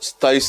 27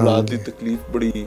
ਔਲਾਦ ਦੀ ਤਕਲੀਫ ਬੜੀ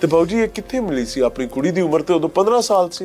ਤੇ ਬਾਊ ਜੀ ਇਹ ਕਿੱਥੇ ਮਿਲੀ ਸੀ? ਆਪਣੀ ਕੁੜੀ ਦੀ ਉਮਰ ਤੇ ਉਦੋਂ 15 ਸਾਲ ਸੀ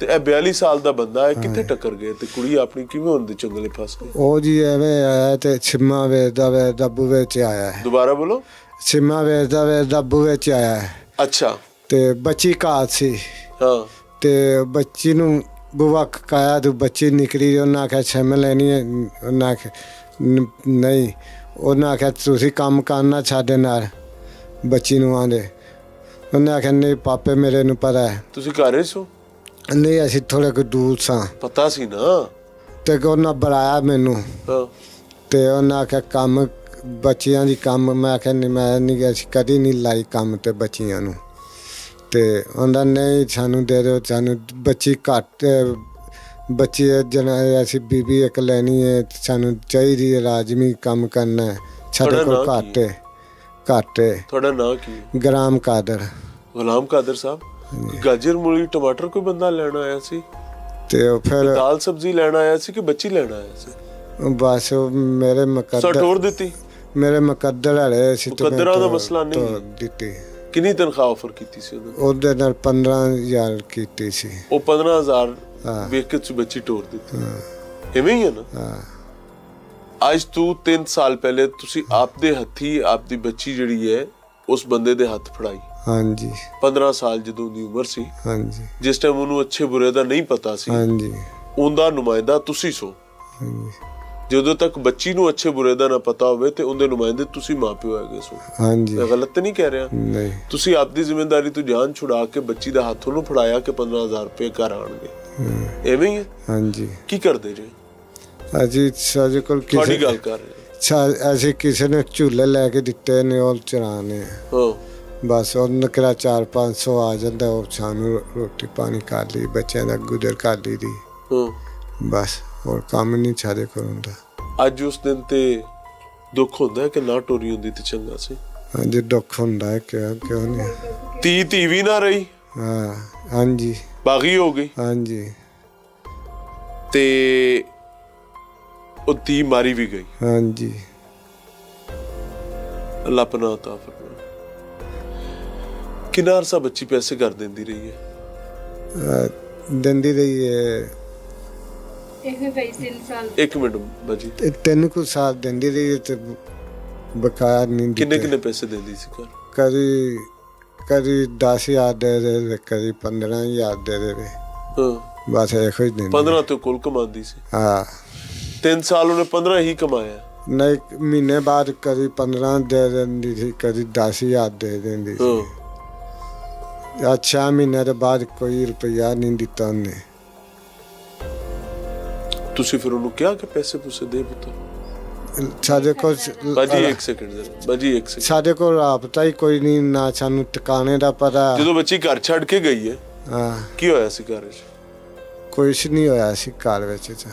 ਤੇ ਇਹ 42 ਸਾਲ ਦਾ ਬੰਦਾ ਹੈ, ਕਿੱਥੇ ਟੱਕਰ ਗਏ ਤੇ ਕੁੜੀ ਆਪਣੀ ਕਿਵੇਂ ਹੁੰਦੀ ਚੰਗਲੇ ਫਸ ਗਈ? ਉਹ ਜੀ ਐਵੇਂ ਆਇਆ ਤੇ ਛਿਮਾ ਵੇਚਦਾ ਬੂਹੇ 'ਚ ਆਇਆ ਹੈ। ਦੁਬਾਰਾ ਬੋਲੋ। ਛਿਮਾ ਵੇਚਦਾ ਬੂਹੇ 'ਚ ਆਇਆ ਹੈ ਅੱਛਾ। ਤੇ ਬੱਚੀ ਘਰ ਸੀ ਹਾਂ ਤੇ ਬੱਚੀ ਨੂੰ ਬੂਹਾ ਖਕਾਇਆ ਤੇ ਬੱਚੀ ਨਿਕਲੀ। ਉਹਨਾਂ ਆਖਿਆ ਛਿਮ ਲੈਣੀ ਹੈ, ਉਹਨਾਂ ਆਖਿਆ ਨਹੀਂ, ਉਹਨਾਂ ਆਖਿਆ ਤੁਸੀਂ ਕੰਮ ਕਰਨਾ ਸਾਡੇ ਨਾਲ, ਬੱਚੀ ਨੂੰ ਆਂਦੇ। ਉਹਨੇ ਆਖਿਆ ਨਹੀਂ ਪਾਪੇ ਮੇਰੇ ਨੂੰ ਪਤਾ ਹੈ। ਤੁਸੀਂ ਘਰ ਸੋ? ਨਹੀਂ ਅਸੀਂ ਥੋੜ੍ਹੇ ਕੁ ਦੂਰ ਸਾਂ ਪਤਾ ਸੀ ਨਾ। ਤੇ ਉਹਨਾਂ ਬੁਲਾਇਆ ਮੈਨੂੰ ਹਾਂ ਤੇ ਉਹਨਾਂ ਆਖਿਆ ਕੰਮ ਬੱਚਿਆਂ ਦੀ ਕੰਮ। ਮੈਂ ਆਖਿਆ ਨਹੀਂ, ਮੈਂ ਨਹੀਂ ਗਿਆ, ਅਸੀਂ ਕਦੀ ਨਹੀਂ ਲਾਈ ਕੰਮ ਤੇ ਬੱਚਿਆਂ ਨੂੰ। ਤੇ ਉਹਦਾ ਨਹੀਂ ਸਾਨੂੰ ਦੇ ਦਿਓ, ਸਾਨੂੰ ਬੱਚੀ ਘੱਟ, ਬੱਚੀ ਜਨਾ ਅਸੀਂ ਬੀਬੀ ਇੱਕ ਲੈਣੀ ਹੈ, ਸਾਨੂੰ ਚਾਹੀਦੀ ਹੈ, ਲਾਜ਼ਮੀ ਕੰਮ ਕਰਨਾ ਹੈ, ਸਾਡੇ ਕੋਲ ਘੱਟ ਹੈ। ਤੁਹਾਡਾ ਨਾਂ ਕੀ ਹੈ? ਗ੍ਰਾਮ ਕਾਦਰ। ਗੁਲਾਮ ਕਾਦਰ ਸਾਹਿਬ। ਗਾਜਰ ਮੂਲੀ ਟਮਾਟਰ ਕੋਈ ਬੰਦਾ ਲੈਣ ਆਇਆ ਸੀ? ਤੇ ਉਹ ਫਿਰ ਦਾਲ ਸਬਜ਼ੀ ਲੈਣ ਆਇਆ ਸੀ ਕਿ ਬੱਚੀ ਲੈਣ ਆਇਆ ਸੀ? ਬਸ ਉਹ ਮੇਰੇ ਮੁਕੱਦਰ ਸਟੋਰ ਦਿੱਤੀ? ਮੇਰੇ ਮੁਕੱਦਰ ਵਾਲੇ ਸੀ ਤੇ ਮੁਕੱਦਰਾਂ ਦਾ ਮਸਲਾ ਨਹੀਂ ਤੋੜ ਦਿੱਤੀ। ਕਿੰਨੀ ਤਨਖਾਹ ਆਫਰ ਕੀਤੀ ਸੀ ਉਹਨਾਂ ਨੇ? ਉਹਦੇ ਨਾਲ 15,000 ਕੀਤੀ ਸੀ। ਉਹ 15,000 ਹਾਂ। ਵੇਖ ਕੇ ਤੁਸੀਂ ਬੱਚੀ ਤੋੜ ਦਿੱਤੀ? ਇਵੇਂ ਹੀ ਹੈ ਨਾ। ਹਾਂ ਅੱਜ ਤੋਂ 3 ਸਾਲ ਪਹਿਲੇ ਤੁਸੀਂ ਆਪਦੇ ਹੱਥੀ ਆਪਦੀ ਬੱਚੀ ਜਿਹੜੀ ਹੈ ਉਸ ਬੰਦੇ ਦੇ ਹੱਥ ਫੜਾਈ। ਹਾਂਜੀ 15 ਸਾਲ ਜਦੋਂ ਦੀ ਉਮਰ ਸੀ, ਹਾਂਜੀ ਜਿਸ ਟਾਈਮ ਉਹਨੂੰ ਅੱਛੇ ਬੁਰੇ ਦਾ ਨਹੀਂ ਪਤਾ ਸੀ, ਹਾਂਜੀ ਉਹਦਾ ਨੁਮਾਇੰਦਾ ਤੁਸੀਂ ਸੋ। ਹਾਂਜੀ ਜਦੋਂ ਤੱਕ ਬੱਚੀ ਨੂੰ ਅੱਛੇ ਬੁਰੇ ਦਾ ਨਾ ਪਤਾ ਹੋਵੇ ਤੇ ਉਹਦੇ ਨੁਮਾਇੰਦੇ ਤੁਸੀਂ ਮਾਪਿਓ ਹੈਗੇ ਸੋ। ਹਾਂਜੀ ਮੈਂ ਗਲਤ ਤਾਂ ਨਹੀਂ ਕਹਿ ਰਿਹਾ? ਨਹੀਂ ਤੁਸੀਂ ਆਪਦੀ ਜ਼ਿੰਮੇਵਾਰੀ ਤੋਂ ਜਾਨ ਛੁਡਾ ਕੇ ਬੱਚੀ ਦਾ ਹੱਥ ਉਹਨੂੰ ਫੜਾਇਆ ਕਿ 15,000 ਰੁਪਏ ਘਰ ਆਣਗੇ। ਐਵੇਂ ਹੀ ਹੈ। ਹਾਂਜੀ ਕੀ ਕਰਦੇ ਜੇ? ਅਸੀਂ ਸਾਡੇ ਕੋਲ ਤੁਹਾਡੀ ਗੱਲ ਕਰ ਰਹੇ ਅਸੀਂ ਕਿਸੇ ਨੇ ਝੂਲੇ ਲੈ ਕੇ ਦਿੱਤੇ ਨੇ, ਉਹ ਚਰਾਣੇ। ਹਾਂ। ਬਸ ਉਹਨੂੰ ਕਿਹੜਾ 400-500 ਆ ਜਾਂਦਾ, ਉਹ ਸਾਨੂੰ ਰੋਟੀ ਪਾਣੀ ਕਰ ਲਈ, ਬੱਚਿਆਂ ਦਾ ਗੁਜ਼ਰ ਕਰ ਲਈ ਦੀ। ਹਾਂ। ਬਸ ਹੋਰ ਕੰਮ ਨਹੀਂ ਸਾਡੇ ਕੋਲ ਹੁੰਦਾ। ਅੱਜ ਉਸ ਦਿਨ ਤੇ ਦੁੱਖ ਹੁੰਦਾ ਹੈ ਕਿ ਨਾ ਟੋਰੀ ਹੁੰਦੀ ਤੇ ਚੰਗਾ ਸੀ? ਹਾਂਜੀ ਦੁੱਖ ਹੁੰਦਾ ਹੈ, ਕਿਉਂ ਨਹੀਂ। ਧੀ ਵੀ ਨਾ ਰਹੀ? ਹਾਂ ਹਾਂਜੀ ਬਾਗੀ ਹੋ ਗਈ ਹਾਂਜੀ ਤੇ ਉਹ ਧੀ ਮਾਰੀ ਵੀ ਗਈ। ਹਾਂਜੀ ਅੱਲਾਹ ਪਨਾਹ ਤਾ ਫਰਮਾਏ। ਕਿੰਨਾ ਅਰਸਾ ਬੱਚੀ ਪੈਸੇ ਕਰ ਦਿੰਦੀ ਰਹੀ ਹੈ? ਦਿੰਦੀ ਰਹੀ ਹੈ। ਇੱਕ ਮਿੰਟ ਬਾਜੀ। 3 ਕੁ ਸਾਲ ਦਿੰਦੀ ਰਹੀ ਹੈ ਤੇ ਬਕਾਇਆ ਨਹੀਂ ਕਿੰਨੇ ਦਿੱਤੇ। ਪੈਸੇ ਦਿੰਦੀ ਸੀ ਘਰ? ਕਦੀ 10,000 ਦੇ ਦੇ, ਕਦੀ 15,000 ਦੇ ਦੇ। ਹਾਂ। ਬਸ ਇਹੋ ਹੀ ਦਿੰਦੀ। 15 ਤੇ ਕੁੱਲ ਕਮਾਉਂਦੀ ਸੀ? ਹਾਂ 3 ਸਾਲ ਉਹਨੇ 15 ਹੀ ਕਮਾਇਆ? ਨਹੀਂ ਮਹੀਨੇ ਬਾਅਦ ਕਦੀ 15 ਦੇ ਦਿੰਦੀ ਸੀ, ਕਦੀ 10,000 ਦੇ ਦਿੰਦੀ ਸੀ। ਹਾਂ। 6 ਮਹੀਨੇ ਦੇ ਬਾਅਦ ਕੋਈ ਰੁਪਈਆ ਨਹੀਂ ਦਿੱਤਾ ਉਹਨੇ। ਤੁਸੀਂ ਫਿਰ ਉਹਨੂੰ ਕਿਹਾ ਕਿ ਪੈਸੇ ਪੂਸੇ ਦੇ ਪੁੱਤਰ? ਸਾਡੇ ਕੋਲ ਬਾਜੀ 1 ਸੈਕਿੰਡ ਜ਼ਰਾ, ਬਾਜੀ 1 ਸੈਕਿੰਡ। ਸਾਡੇ ਕੋਲ ਰਾਬਤਾ ਹੀ ਕੋਈ ਨਹੀਂ, ਨਾ ਸਾਨੂੰ ਟਿਕਾਣੇ ਦਾ ਪਤਾ। ਜਦੋਂ ਬੱਚੀ ਘਰ ਛੱਡ ਕੇ ਗਈ ਹੈ ਹਾਂ ਕੀ ਹੋਇਆ ਸੀ ਘਰ 'ਚ? ਕੁਛ ਨਹੀਂ ਹੋਇਆ ਸੀ ਘਰ ਵਿੱਚ ਤਾਂ।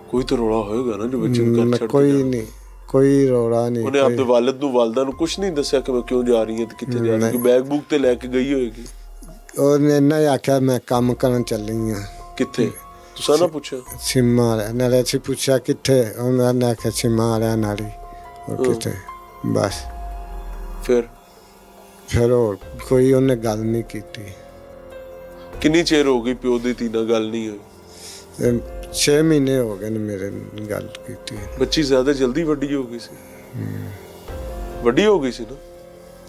ਕੋਈ ਤਾਂ ਰੌਲਾ ਹੋਏਗਾ ਨਾ ਜੋ ਬੱਚੀ ਨੂੰ ਘਰ ਛੱਡ ਕੇ ਕੋਈ ਗਿਆ? ਨਹੀਂ, ਕੋਈ ਰੌਲਾ ਨਹੀਂ। ਉਹਨੇ ਆਪਣੇ ਵਾਲਿਦ ਨੂੰ ਵਾਲਦਾ ਨੂੰ ਕੁਝ ਨਹੀਂ ਦੱਸਿਆ ਕਿ ਮੈਂ ਕਿਉਂ ਜਾ ਰਹੀ ਹਾਂ ਤੇ ਕਿੱਥੇ ਜਾ ਰਹੀ ਹਾਂ? ਬੈਗ ਬੂਕ ਤੇ ਲੈ ਕੇ ਗਈ ਹੋਏਗੀ। ਉਹਨੇ ਇੰਨਾ ਹੀ ਆਖਿਆ ਮੈਂ ਕੰਮ ਕਰਨ ਚੱਲੀ ਹਾਂ। ਕਿੱਥੇ? ਤੁਸੀਂ ਨਾ ਪੁੱਛਿਆ? ਸਿੰਮਾ ਵਾਲਿਆਂ ਨਾਲ। ਅਸੀਂ ਪੁੱਛਿਆ ਕਿੱਥੇ? ਉਹਨਾਂ ਨੇ ਆਖਿਆ ਸਿੰਮਾ ਵਾਲਿਆਂ ਨਾਲ ਹੀ। ਹੋਰ ਕਿੱਥੇ? ਬਸ ਫਿਰ ਹੋਰ ਕੋਈ ਉਹਨੇ ਗੱਲ ਨਹੀਂ ਕੀਤੀ। ਕਿੰਨੀ ਚਿਰ ਹੋ ਗਈ ਪਿਓ ਦੀ ਧੀ ਨਾਲ ਗੱਲ ਨਹੀਂ ਹੋਈ? 6 ਮਹੀਨੇ ਹੋ ਗਏ ਨੇ ਮੇਰੇ ਗੱਲ ਕੀਤੀ। ਬੱਚੀ ਜ਼ਿਆਦਾ ਜਲਦੀ ਵੱਡੀ ਹੋ ਗਈ ਸੀ? ਵੱਡੀ ਹੋ ਗਈ ਸੀ ਨਾ?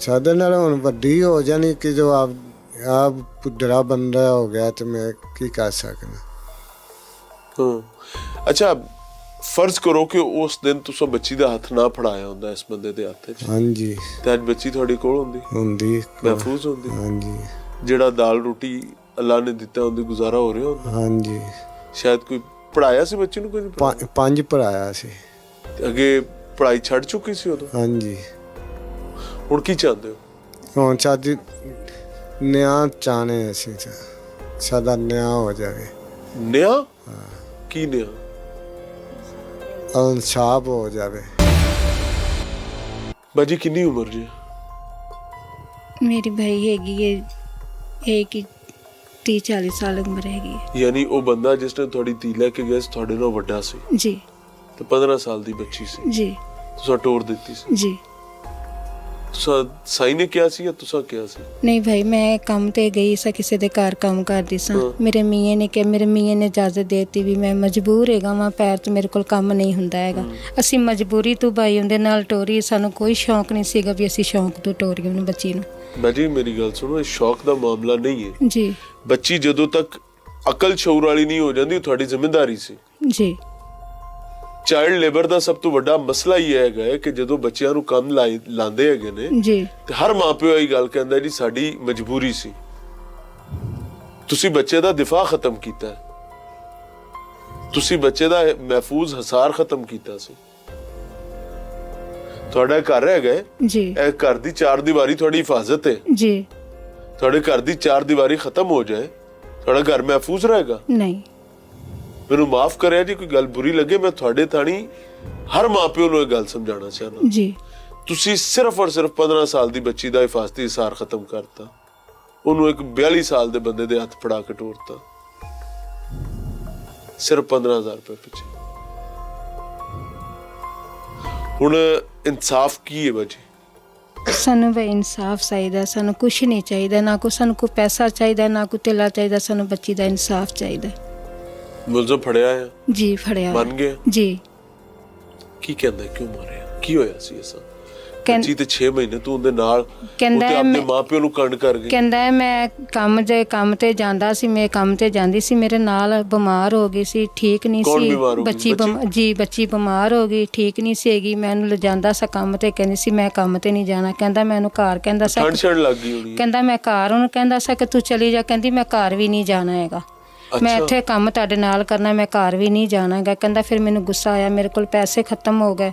ਸਾਡੇ ਨਾਲ ਹੁਣ ਵੱਡੀ ਹੋ ਜਾਣੀ ਕਿ ਜੋ ਆਪ ਪੁੱਤਰਾ ਬੰਦਾ ਹੋ ਗਿਆ ਤੇ ਮੈਂ ਕੀ ਕਰ ਸਕਦਾ। ਹਾਂ। ਅੱਛਾ, ਫਰਜ਼ ਕਰੋ ਕਿ ਉਸ ਦਿਨ ਤੁਸੀਂ ਬੱਚੀ ਦਾ ਹੱਥ ਨਾ ਫੜਾਇਆ ਹੁੰਦਾ ਇਸ ਬੰਦੇ ਦੇ ਹੱਥ 'ਚ, ਹਾਂਜੀ ਤੇ ਅੱਜ ਬੱਚੀ ਤੁਹਾਡੇ ਕੋਲ ਹੁੰਦੀ ਮਹਿਫੂਜ਼ ਹੁੰਦੀ, ਹਾਂਜੀ ਜਿਹੜਾ ਦਾਲ ਰੋਟੀ ਅੱਲਾ ਨੇ ਦਿੱਤਾ ਉਹਦੀ ਗੁਜ਼ਾਰਾ ਹੋ ਰਿਹਾ ਹੁੰਦਾ। ਹਾਂਜੀ। ਸ਼ਾਇਦ ਕੋਈ ਪੜਾਇਆ ਸੀ ਬੱਚੀ ਨੂੰ, ਕੋਈ ਨਹੀਂ ਪੜ੍ਹਾਇਆ? 5 ਪੜਾਇਆ ਸੀ। ਤੇ ਅੱਗੇ ਪੜ੍ਹਾਈ ਛੱਡ ਚੁੱਕੀ ਸੀ ਉਦੋਂ? ਹਾਂਜੀ। ਹੁਣ ਕੀ ਚਾਹੁੰਦੇ ਹੋ? ਹੁਣ ਸਾਡੀ ਨਿਆਂ ਚਾਹਨੇ ਅਸੀਂ ਤਾਂ, ਸਾਡਾ ਨਿਆਂ ਹੋ ਜਾਵੇ। ਨਿਆਂ? ਕੀ ਨਿਆਂ? ਇਨਸਾਫ ਹੋ ਜਾਵੇ। ਬਾਜੀ ਕਿੰਨੀ ਉਮਰ ਜੀ? ਮੇਰੀ ਭਾਈ ਹੈਗੀ ਹੈ ਇੱਕ 30-40 ਸਾਲ ਉਮਰ ਹੈਗੀ ਹੈ। ਯਾਨੀ ਉਹ ਬੰਦਾ ਜਿਸ ਨੇ ਤੁਹਾਡੀ ਧੀ ਲੈ ਕੇ ਗਿਆ ਸੀ ਤੁਹਾਡੇ ਨਾਲ ਵੱਡਾ ਸੀ ਜੀ, ਤੇ 15 ਸਾਲ ਦੀ ਬੱਚੀ ਸੀ, ਜੀ, ਤੁਸੀਂ ਟੋਰ ਦਿੱਤੀ ਸੀ? ਜੀ। ਤੁਸੀਂ ਸਾਈ ਨੇ ਕਿਹਾ ਸੀ ਜਾਂ ਤੁਸੀਂ ਕਿਹਾ ਸੀ? ਨਹੀਂ ਭਾਈ, ਮੈਂ ਕੰਮ ਤੇ ਗਈ ਸਾਂ, ਕਿਸੇ ਦੇ ਘਰ ਕੰਮ ਕਰਦੀ ਸਾਂ। ਮੇਰੇ ਮੀਆਂ ਨੇ ਕਿਹਾ, ਮੇਰੇ ਮੀਆਂ ਨੇ ਇਜਾਜ਼ਤ ਦੇਤੀ ਵੀ ਮੈਂ ਮਜਬੂਰ ਹੈਗਾ ਵਾਂ, ਪੈਰ ਤੋਂ ਮੇਰੇ ਕੋਲ ਕੰਮ ਨਹੀਂ ਹੁੰਦਾ ਹੈਗਾ। ਅਸੀਂ ਮਜਬੂਰੀ ਤੋਂ ਭਾਈ ਉਹਦੇ ਨਾਲ ਟੋਰੀ, ਸਾਨੂੰ ਕੋਈ ਸ਼ੌਂਕ ਨਹੀਂ ਸੀਗਾ ਵੀ ਅਸੀਂ ਸ਼ੌਂਕ ਤੋਂ ਟੋਰੀ ਉਹਨੂੰ ਬੱਚੀ ਨੂੰ। ਬਾਜੀ ਮੇਰੀ ਗੱਲ ਸੁਣੋ, ਇਹ ਸ਼ੌਕ ਦਾ ਮਾਮਲਾ ਨਹੀਂ ਹੈ ਜੀ। ਬੱਚੀ ਜਦੋਂ ਤੱਕ ਅਕਲ ਸ਼ਊਰ ਵਾਲੀ ਨਹੀਂ ਹੋ ਜਾਂਦੀ, ਉਹ ਤੁਹਾਡੀ ਜ਼ਿੰਮੇਵਾਰੀ ਸੀ। ਜੀ। ਚਾਈਲਡ ਲੇਬਰ ਦਾ ਸਭ ਤੋਂ ਵੱਡਾ ਮਸਲਾ ਹੀ ਹੈਗਾ ਹੈ ਕਿ ਜਦੋਂ ਬੱਚਿਆਂ ਨੂੰ ਕੰਮ ਲਾਉਂਦੇ ਹੈਗੇ ਨੇ, ਜੀ, ਤੇ ਹਰ ਮਾਪਿਓ ਇਹ ਗੱਲ ਕਹਿੰਦਾ ਜੀ ਸਾਡੀ ਮਜਬੂਰੀ ਸੀ। ਤੁਸੀਂ ਬੱਚੇ ਦਾ ਦਿਫਾ ਖਤਮ ਕੀਤਾ, ਤੁਸੀਂ ਬੱਚੇ ਦਾ ਮਹਿਫੂਜ਼ ਹਸਾਰ ਖਤਮ ਕੀਤਾ ਸੀ। ਤੁਹਾਡਾ ਘਰ ਹੈਗਾ ਜੀ, ਇਹ ਘਰ ਦੀ 4 ਦੀਵਾਰੀ ਤੁਹਾਡੀ ਹਿਫਾਜ਼ਤ ਹੈ। ਜੀ। ਤੁਹਾਡੇ ਘਰ ਦੀ 4 ਦੀਵਾਰੀ ਖਤਮ ਹੋ ਜਾਏ, ਤੁਹਾਡਾ ਘਰ ਮਹਿਫੂਜ਼ ਰਹੇਗਾ? ਨਹੀਂ। ਮੈਨੂੰ ਮਾਫ ਕਰਿਆ ਜੀ, ਕੋਈ ਗੱਲ ਬੁਰੀ ਲੱਗੇ, ਮੈਂ ਤੁਹਾਡੇ ਥਾਣੀ ਹਰ ਮਾਪਿਓ ਨੂੰ ਇਹ ਗੱਲ ਸਮਝਾਉਣਾ ਚਾਹੁੰਦਾ। ਜੀ। ਤੁਸੀਂ ਸਿਰਫ ਔਰ ਸਿਰਫ 15 ਸਾਲ ਦੀ ਬੱਚੀ ਦਾ ਹਿਫਾਜ਼ਤੀ ਹਿਸਾਰ ਖਤਮ ਕਰਤਾ, ਉਹਨੂੰ ਇੱਕ 42 ਸਾਲ ਦੇ ਬੰਦੇ ਦੇ ਹੱਥ ਫੜਾ ਕੇ ਟੋਰਤਾ, ਸਿਰਫ 15,000 ਰੁਪਏ ਪਿੱਛੇ। ਹੁਣ ਇਨਸਾਫ ਕੀ ਹੈ ਬਾਜੀ? ਸਾਨੂੰ ਭਾਈ ਇਨਸਾਫ ਚਾਹੀਦਾ, ਸਾਨੂੰ ਕੁਛ ਨਹੀਂ ਚਾਹੀਦਾ, ਨਾ ਕੋਈ ਸਾਨੂੰ ਕੋਈ ਪੈਸਾ ਚਾਹੀਦਾ, ਨਾ ਕੋਈ ਧੇਲਾ ਚਾਹੀਦਾ, ਸਾਨੂੰ ਬੱਚੀ ਦਾ ਇਨਸਾਫ ਚਾਹੀਦਾ। ਮੁਲਜ਼ਮ ਫੜਿਆ ਹੈ? ਜੀ, ਫੜਿਆ। ਮੰਨ ਗਿਆ? ਜੀ। ਕੀ ਕਹਿੰਦਾ, ਕਿਉਂ ਮਾਰਿਆ, ਕੀ ਹੋਇਆ ਸੀ ਐਸਾ? ਕਹਿੰ- ਬੱਚੀ ਤੇ 6 ਮਹੀਨੇ ਤੂੰ ਉਹਦੇ ਨਾਲ, ਕਹਿੰਦਾ ਉਹ ਤੇ ਹੈ ਆਪਣੇ ਮੈਂ- ਮਾਪਿਓ ਨੂੰ ਕੰਡ ਕਰ ਗਈ। ਕਹਿੰਦਾ ਹੈ ਮੈਂ ਕੰਮ ਤੇ ਜਾਂਦਾ ਸੀ, ਮੈਂ ਕੰਮ ਤੇ ਜਾਂਦੀ ਸੀ, ਮੇਰੇ ਨਾਲ ਬਿਮਾਰ ਹੋ ਗਈ ਸੀ, ਠੀਕ ਨਹੀਂ ਕੌਣ ਸੀ ਬਿਮਾਰ ਹੋ ਗਈ? ਬੱਚੀ। ਜੀ, ਬੱਚੀ ਬਿਮਾਰ ਹੋ ਗਈ, ਠੀਕ ਨਹੀਂ ਸੀਗੀ। ਮੈਂ ਉਹਨੂੰ ਲਿਜਾਂਦਾ ਸਾਂ ਕੰਮ ਤੇ, ਕਹਿੰਦੀ ਸੀ ਮੈਂ ਕੰਮ ਤੇ ਨਹੀਂ ਜਾਣਾ। ਕਹਿੰਦਾ ਮੈਨੂੰ ਘਰ, ਕਹਿੰਦਾ ਸੀ ਠੰਡ ਛੜ ਲੱਗ ਗਈ ਹੋਣੀ ਹੈ। ਕਹਿੰਦਾ ਮੈਂ ਘਰ, ਉਹਨੂੰ ਕਹਿੰਦਾ ਸੀ ਕਿ ਤੂੰ ਚਲੀ ਜਾ, ਕਹਿੰਦੀ ਮੈਂ ਘਰ ਵੀ ਨਹੀਂ ਜਾਣਾ ਹੈਗਾ, ਮੈਂ ਅੱਛਾ। ਇੱਥੇ ਕੰਮ ਤੁਹਾਡੇ ਨਾਲ ਕਰਨਾ, ਮੈਂ ਘਰ ਵੀ ਨਹੀਂ ਜਾਣਾ ਹੈਗਾ। ਕਹਿੰਦਾ ਫਿਰ ਮੈਨੂੰ ਗੁੱਸਾ ਆਇਆ, ਮੇਰੇ ਕੋਲ ਪੈਸੇ ਖਤਮ ਹੋ ਗਏ,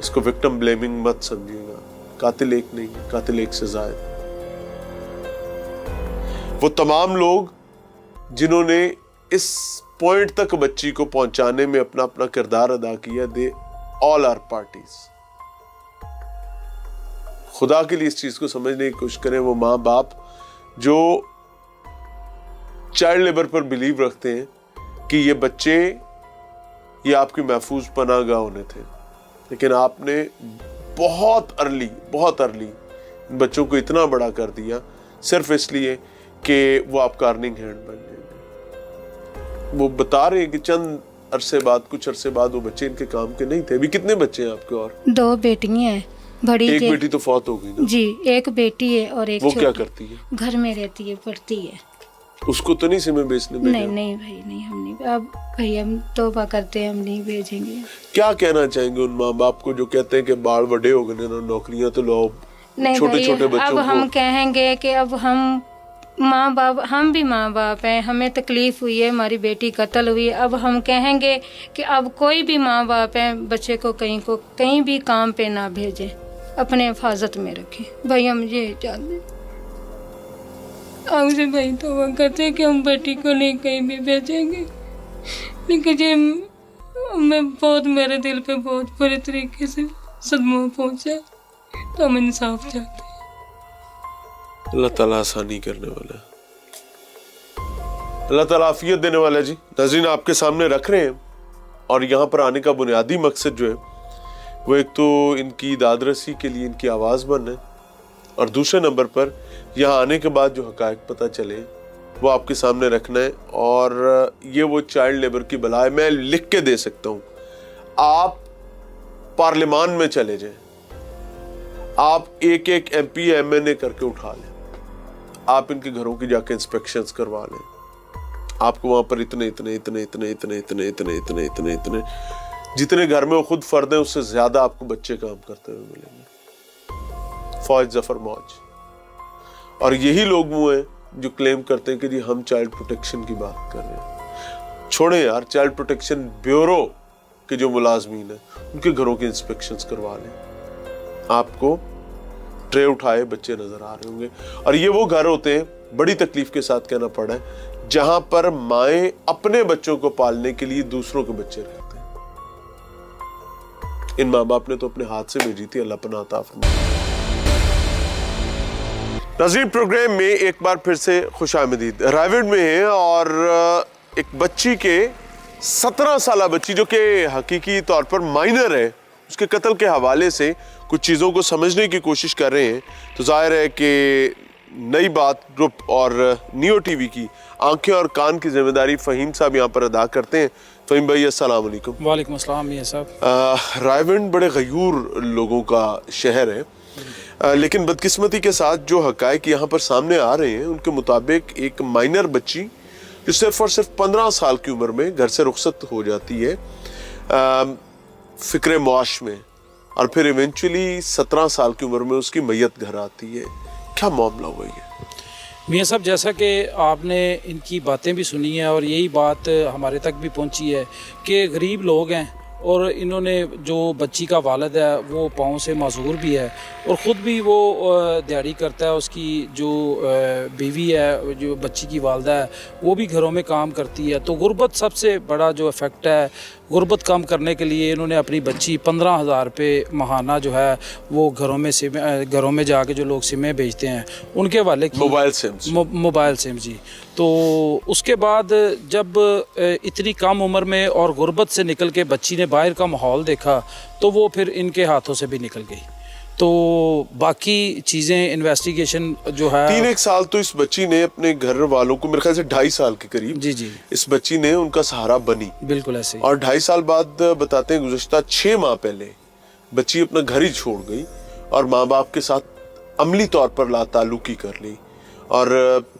اس کو وکٹم بلیمنگ مت سمجھیے گا. قاتل ایک نہیں ہے, قاتل ایک سے زائد. وہ تمام لوگ جنہوں نے اس پوائنٹ تک بچی کو پہنچانے میں اپنا اپنا کردار ادا کیا, دے آل آر پارٹیز. خدا کے لیے اس چیز کو سمجھنے کی کوشش کریں. وہ ماں باپ جو چائلڈ لیبر پر بلیو رکھتے ہیں کہ یہ بچے یہ آپ کی محفوظ پناہ گاہ ہونے تھے, لیکن آپ نے بہت ارلی ان بچوں کو اتنا بڑا کر دیا صرف اس لیے کہ وہ آپ کا ارننگ ہینڈ بن جائیں گے. وہ بتا رہے ہیں کہ کچھ عرصے بعد وہ بچے ان کے کام کے نہیں تھے. ابھی کتنے بچے ہیں آپ کے؟ اور 2 بیٹیاں ہیں. بڑی ایک بیٹی تو فوت ہو گئی نا؟ جی, ایک بیٹی ہے اور ایک وہ کیا کرتی ہے؟ گھر میں رہتی ہے, پڑھتی ہے. اس کو تو نہیں سمیں بیچنے بھیجا؟ نہیں بھائی نہیں, ہم نہیں. اب بھائی ہم توبہ کرتے ہیں, ہم نہیں بھیجیں گے. کیا کہنا چاہیں گے ان ماں باپ کو جو کہتے ہیں کہ بال بڑے ہو گئے نا, نوکریاں تو لو؟ نہیں چھوٹے چھوٹے بھائی, بچوں اب ہم کہیں گے کہ اب ہم بھی ماں باپ ہیں, ہمیں تکلیف ہوئی ہے, ہماری بیٹی قتل ہوئی ہے. اب ہم کہیں گے کہ اب کوئی بھی ماں باپ ہیں بچے کو کہیں بھی کام پہ نہ بھیجیں, اپنے حفاظت میں رکھیں. بھائی ہم یہ چاہتے ہیں, ہم سے بھائی توبہ کرتے ہیں کہ ہم بیٹی کو نہیں کہیں بھی بھیجیں گے. لیکن یہ میرے دل پہ بہت بڑے طریقے سے صدمہ پہنچا, تو ہم انصاف چاہتے ہیں. اللہ تعالیٰ آسانی کرنے والا ہے, اللہ تعالیٰ عافیت دینے والا ہے. جی ناظرین, آپ کے سامنے رکھ رہے ہیں, اور یہاں پر آنے کا بنیادی مقصد جو ہے وہ ایک تو ان کی داد رسی کے لیے ان کی آواز بننا ہے, اور دوسرے نمبر پر یہاں آنے کے بعد جو حقائق پتہ چلے وہ آپ کے سامنے رکھنا ہے. اور یہ وہ چائلڈ لیبر کی بلا ہے. میں لکھ کے دے سکتا ہوں, آپ پارلیمان میں چلے جائیں, آپ ایک ایم پی ایم این اے کر کے اٹھا لیں, آپ ان کے گھروں کی جا کے انسپیکشنز کروا لیں. آپ کو وہاں پر اتنے جتنے گھر میں وہ خود فرد ہیں اس سے زیادہ آپ کو بچے کام کرتے ہوئے ملیں گے. فوج ظفر موج. اور یہی لوگ وہ ہیں جو کلیم کرتے ہیں کہ جی ہم چائلڈ پروٹیکشن کی بات کر رہے ہیں. چھوڑیں یار, چائلڈ پروٹیکشن بیورو کے جو ملازمین ہیں ان کے گھروں کے انسپیکشنز کروا لیں. آپ کو ٹرے اٹھائے بچے نظر آ رہے ہوں گے. اور یہ وہ گھر ہوتے ہیں, بڑی تکلیف کے ساتھ کہنا پڑا ہے, جہاں پر مائیں اپنے بچوں کو پالنے کے لیے دوسروں کے بچے رکھتے ہیں. ان ماں باپ نے تو اپنے ہاتھ سے بھیجی تھی, اللہ پناہ عطا فرمائے. ناظرین, پروگرام میں ایک بار پھر سے خوش آمدید. رائے میں ہیں, اور ایک بچی کے 17 سالہ بچی جو کہ حقیقی طور پر مائنر ہے, اس کے قتل کے حوالے سے کچھ چیزوں کو سمجھنے کی کوشش کر رہے ہیں. تو ظاہر ہے کہ نئی بات گروپ اور نیو ٹی وی کی آنکھیں اور کان کی ذمہ داری فہیم صاحب یہاں پر ادا کرتے ہیں. فہیم بھائی السلام علیکم. وعلیکم السلام میاں صاحب. رائے بڑے غیور لوگوں کا شہر ہے, لیکن بدقسمتی کے ساتھ جو حقائق یہاں پر سامنے آ رہے ہیں ان کے مطابق ایک مائنر بچی جو صرف اور صرف 15 سال کی عمر میں گھر سے رخصت ہو جاتی ہے فکر معاش میں, اور پھر ایونچولی 17 سال کی عمر میں اس کی میت گھر آتی ہے. کیا معاملہ ہوا یہ؟ میاں صاحب, جیسا کہ آپ نے ان کی باتیں بھی سنی ہیں اور یہی بات ہمارے تک بھی پہنچی ہے کہ غریب لوگ ہیں, اور انہوں نے جو بچی کا والد ہے وہ پاؤں سے معذور بھی ہے, اور خود بھی وہ دیہڑی کرتا ہے. اس کی جو بیوی ہے, جو بچی کی والدہ ہے, وہ بھی گھروں میں کام کرتی ہے. تو غربت سب سے بڑا جو افیکٹ ہے, غربت کم کرنے کے لیے انہوں نے اپنی بچی 15,000 روپے ماہانہ جو ہے وہ گھروں میں جا کے جو لوگ سمیں بیچتے ہیں ان کے والے کی, موبائل سم جی. تو اس کے بعد جب اتنی کم عمر میں اور غربت سے نکل کے بچی نے باہر کا ماحول دیکھا تو وہ پھر ان کے ہاتھوں سے بھی نکل گئی. تو باقی چیزیں انویسٹیگیشن جو ہے 3 سال تو اس بچی نے اپنے گھر والوں کو, میرے خیال سے 2.5 سال کے قریب جی اس بچی نے ان کا سہارا بنی. بالکل ایسے. اور 2.5 سال بعد بتاتے ہیں گزشتہ 6 ماہ پہلے بچی اپنا گھر ہی چھوڑ گئی اور ماں باپ کے ساتھ عملی طور پر لا تعلقی کر لی, اور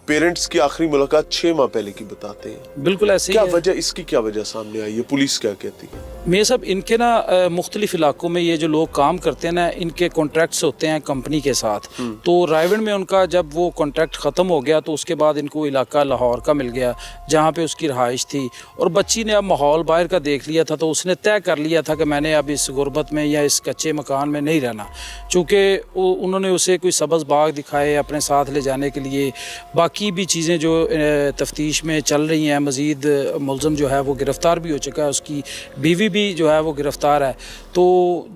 پیرنٹس کی آخری ملاقات 6 ماہ پہلے کی بتاتے ہیں. بالکل ایسے ہی کیا ہے. وجہ اس کی کیا وجہ سامنے آئی ہے؟ پولیس کیا کہتی ہے؟ میں صاحب ان کے نا مختلف علاقوں میں یہ جو لوگ کام کرتے ہیں نا ان کے کانٹریکٹس ہوتے ہیں کمپنی کے ساتھ. تو رائیونڈ میں ان کا جب وہ کانٹریکٹ ختم ہو گیا تو اس کے بعد ان کو علاقہ لاہور کا مل گیا جہاں پہ اس کی رہائش تھی. اور بچی نے اب ماحول باہر کا دیکھ لیا تھا تو اس نے طے کر لیا تھا کہ میں نے اب اس غربت میں یا اس کچے مکان میں نہیں رہنا. چونکہ انہوں نے اسے کوئی سبز باغ دکھائے اپنے ساتھ لے جانے کے لیے. باقی بھی چیزیں جو تفتیش میں چل رہی ہیں. مزید ملزم جو ہے وہ گرفتار بھی ہو چکا ہے. اس کی بیوی بھی جو ہے وہ گرفتار ہے. تو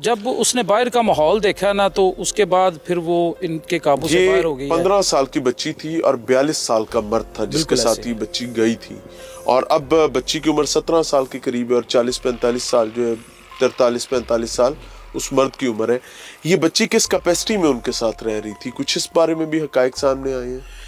جب اس نے باہر کا ماحول دیکھا نا تو اس کے بعد پھر وہ ان کے قابو سے باہر ہو گئی. 15 سال کی بچی تھی اور 42 سال کا مرد تھا جس کے ساتھ یہ بچی گئی تھی. اور اب بچی کی عمر 17 سال کے قریب ہے اور 40-45 سال جو ہے 43-45 سال اس مرد کی عمر ہے. یہ بچی کس کیپیسٹی میں ان کے ساتھ رہ رہی تھی؟ کچھ اس بارے میں بھی حقائق سامنے آئے ہیں؟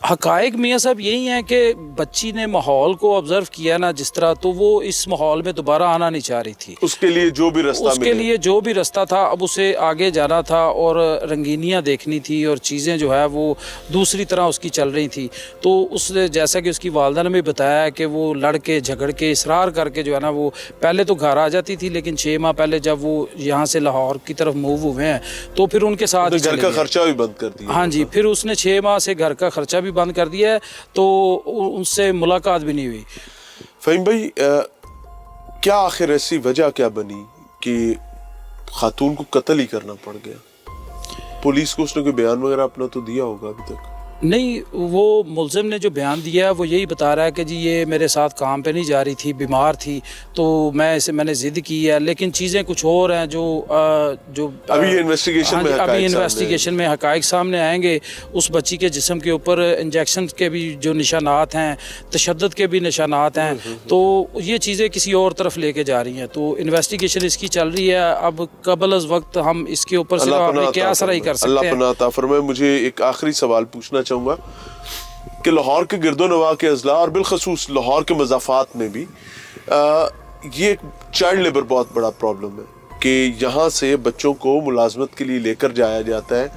حقائق میاں صاحب یہی ہیں کہ بچی نے ماحول کو آبزرو کیا نا جس طرح تو وہ اس ماحول میں دوبارہ آنا نہیں چاہ رہی تھی. اس کے لیے جو بھی رستہ اس کے لیے جو بھی رستہ تھا اب اسے آگے جانا تھا اور رنگینیاں دیکھنی تھی اور چیزیں جو ہے وہ دوسری طرح اس کی چل رہی تھی. تو اس نے جیسا کہ اس کی والدہ نے بھی بتایا کہ وہ لڑ کے جھگڑ کے اصرار کر کے جو ہے نا وہ پہلے تو گھر آ جاتی تھی لیکن 6 ماہ پہلے جب وہ یہاں سے لاہور کی طرف موو ہوئے ہیں تو پھر ان کے ساتھ گھر کا خرچہ بھی بند کر دیا. ہاں جی پھر اس نے 6 ماہ سے گھر کا خرچہ بھی بند کر دیا ہے تو ان سے ملاقات بھی نہیں ہوئی. فہیم بھائی کیا آخر ایسی وجہ کیا بنی کہ خاتون کو قتل ہی کرنا پڑ گیا؟ پولیس کو اس نے کوئی بیان وغیرہ اپنا تو دیا ہوگا ابھی تک؟ نہیں وہ ملزم نے جو بیان دیا ہے وہ یہی بتا رہا ہے کہ جی یہ میرے ساتھ کام پہ نہیں جا رہی تھی بیمار تھی تو میں نے ضد کی ہے. لیکن چیزیں کچھ اور ہیں جو ابھی انویسٹیگیشن میں حقائق سامنے آئیں گے. اس بچی کے جسم کے اوپر انجیکشن کے بھی جو نشانات ہیں تشدد کے بھی نشانات ہیں تو یہ چیزیں کسی اور طرف لے کے جا رہی ہیں. تو انویسٹیگیشن اس کی چل رہی ہے. اب قبل از وقت ہم اس کے اوپر سے کیا اثر ہی کر سکتے ہیں. اللہ پناہ عطا فرمائے. مجھے ایک آخری سوال پوچھنا چاہوں گا کہ لاہور کے گرد و نواح کے اضلاع اور بالخصوص لاہور کے مضافات میں بھی یہ ایک چائلڈ لیبر بہت بڑا پرابلم ہے کہ یہاں سے بچوں کو ملازمت کے لیے لے کر جایا جاتا ہے.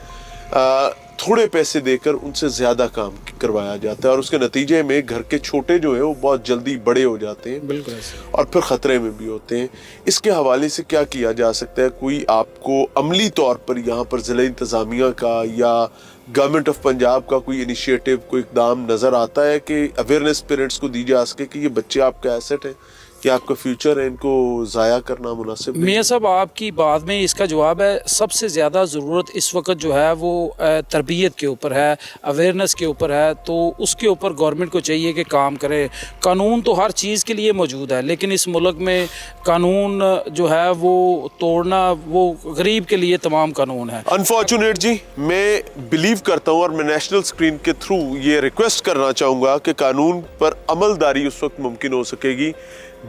تھوڑے پیسے دے کر ان سے زیادہ کام کروایا جاتا ہے اور اس کے نتیجے میں گھر کے چھوٹے جو ہیں وہ بہت جلدی بڑے ہو جاتے ہیں بالکل اور پھر خطرے میں بھی ہوتے ہیں. اس کے حوالے سے کیا کیا جا سکتا ہے؟ کوئی آپ کو عملی طور پر یہاں پر ضلع انتظامیہ کا یا گورنمنٹ آف پنجاب کا کوئی انیشیٹو کوئی اقدام نظر آتا ہے کہ اویئرنیس پیرنٹس کو دی جا سکے کہ یہ بچے آپ کا ایسٹ ہیں، کہ آپ کا فیوچر ہے، ان کو ضائع کرنا مناسب نہیں؟ میاں صاحب آپ کی بات میں اس کا جواب ہے سب سے زیادہ ضرورت اس وقت جو ہے وہ تربیت کے اوپر ہے، اویئرنیس کے اوپر ہے. تو اس کے اوپر گورنمنٹ کو چاہیے کہ کام کرے. قانون تو ہر چیز کے لیے موجود ہے لیکن اس ملک میں قانون جو ہے وہ توڑنا وہ غریب کے لیے تمام قانون ہے. انفارچونیٹ جی میں بلیو کرتا ہوں اور میں نیشنل اسکرین کے تھرو یہ ریکویسٹ کرنا چاہوں گا کہ قانون پر عمل داری اس وقت ممکن ہو سکے گی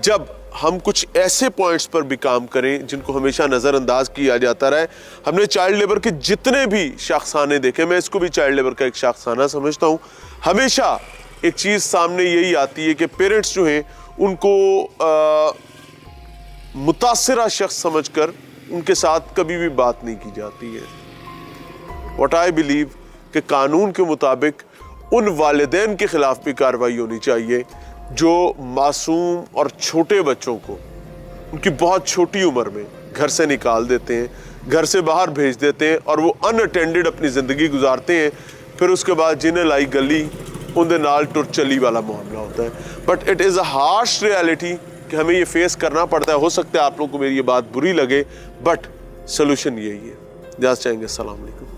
جب ہم کچھ ایسے پوائنٹس پر بھی کام کریں جن کو ہمیشہ نظر انداز کیا جاتا رہے. ہم نے چائلڈ لیبر کے جتنے بھی شاخسانے دیکھے، میں اس کو بھی چائلڈ لیبر کا ایک شاخسانہ سمجھتا ہوں، ہمیشہ ایک چیز سامنے یہی آتی ہے کہ پیرنٹس جو ہیں ان کو متاثرہ شخص سمجھ کر ان کے ساتھ کبھی بھی بات نہیں کی جاتی ہے. واٹ آئی بلیو کہ قانون کے مطابق ان والدین کے خلاف بھی کارروائی ہونی چاہیے جو معصوم اور چھوٹے بچوں کو ان کی بہت چھوٹی عمر میں گھر سے نکال دیتے ہیں، گھر سے باہر بھیج دیتے ہیں اور وہ ان اٹینڈڈ اپنی زندگی گزارتے ہیں. پھر اس کے بعد جنہیں لائی گلی ان دے نال ٹر چلی والا معاملہ ہوتا ہے. But it is a harsh reality کہ ہمیں یہ فیس کرنا پڑتا ہے. ہو سکتا ہے آپ لوگوں کو میری یہ بات بری لگے بٹ سولوشن یہی ہے. اجازت چاہیں گے. السلام علیکم.